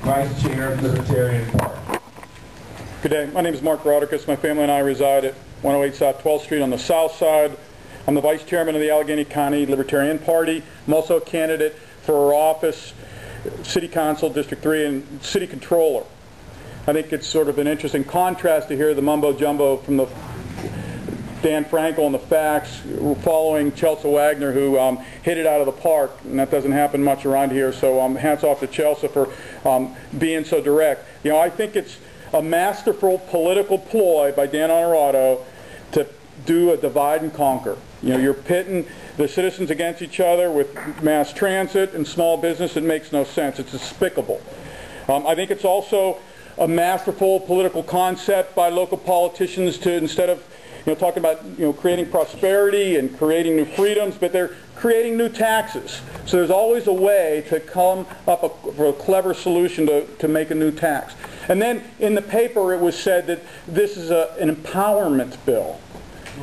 Vice Chair of the Libertarian Party. Good day. My name is Mark Rauterkus. My family and I reside at 108 South 12th Street on the south side. I'm the Vice Chairman of the Allegheny County Libertarian Party. I'm also a candidate for office, City Council, District 3, and City Controller. I think it's sort of an interesting contrast to hear the mumbo-jumbo from the Dan Frankel and the facts following Chelsea Wagner, who hit it out of the park, and that doesn't happen much around here, so hats off to Chelsea for being so direct. You know, I think it's a masterful political ploy by Dan Honorato to do a divide and conquer. You know, you're pitting the citizens against each other with mass transit and small business. It makes no sense. It's despicable. I think it's also a masterful political concept by local politicians to, instead of talking about creating prosperity and creating new freedoms, but they're creating new taxes. So there's always a way to come up with a clever solution to make a new tax. And then in the paper it was said that this is an empowerment bill.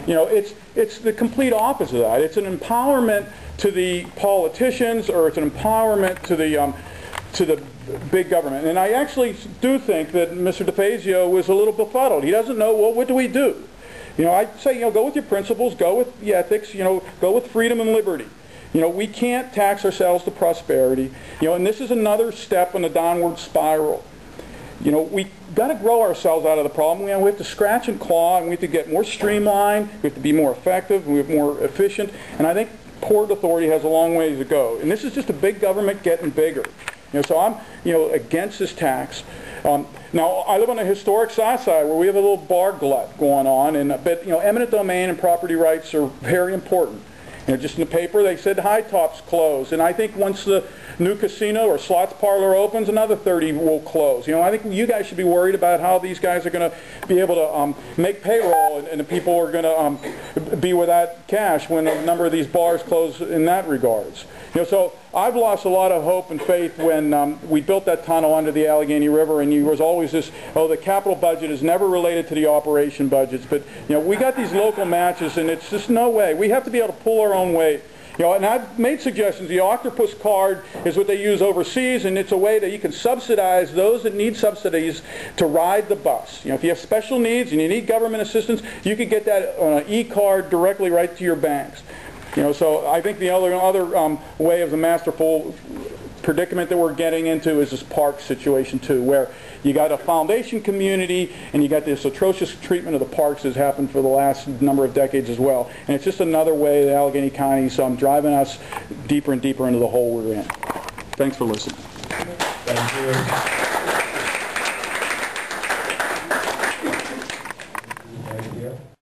You know, it's the complete opposite of that. It's an empowerment to the politicians, or it's an empowerment to the big government. And I actually do think that Mr. DeFazio was a little befuddled. He doesn't know, well, what do we do? I'd say, go with your principles, go with the ethics, go with freedom and liberty. We can't tax ourselves to prosperity. And this is another step in the downward spiral. We got to grow ourselves out of the problem. We have to scratch and claw, and we have to get more streamlined. We have to be more effective, and we have more efficient. And I think Port Authority has a long way to go. And this is just a big government getting bigger. So I'm, against this tax. Now, I live on a historic south side where we have a little bar glut going on, but eminent domain and property rights are very important. Just in the paper they said High Top's closed, and I think once the new casino or slots parlor opens, another 30 will close. I think you guys should be worried about how these guys are going to be able to make payroll, and the people are going to be without cash when a number of these bars close in that regards. So I've lost a lot of hope and faith when we built that tunnel under the Allegheny River, and there was always this, the capital budget is never related to the operation budgets. But we got these local matches, and it's just no way. We have to be able to pull our own weight. And I've made suggestions. The octopus card is what they use overseas, and it's a way that you can subsidize those that need subsidies to ride the bus. If you have special needs and you need government assistance, you can get that on an e-card directly right to your banks. So I think the other way of the masterful predicament that we're getting into is this park situation too, where you got a foundation community and you got this atrocious treatment of the parks that's happened for the last number of decades as well. And it's just another way that Allegheny County is driving us deeper and deeper into the hole we're in. Thanks for listening. Thank you.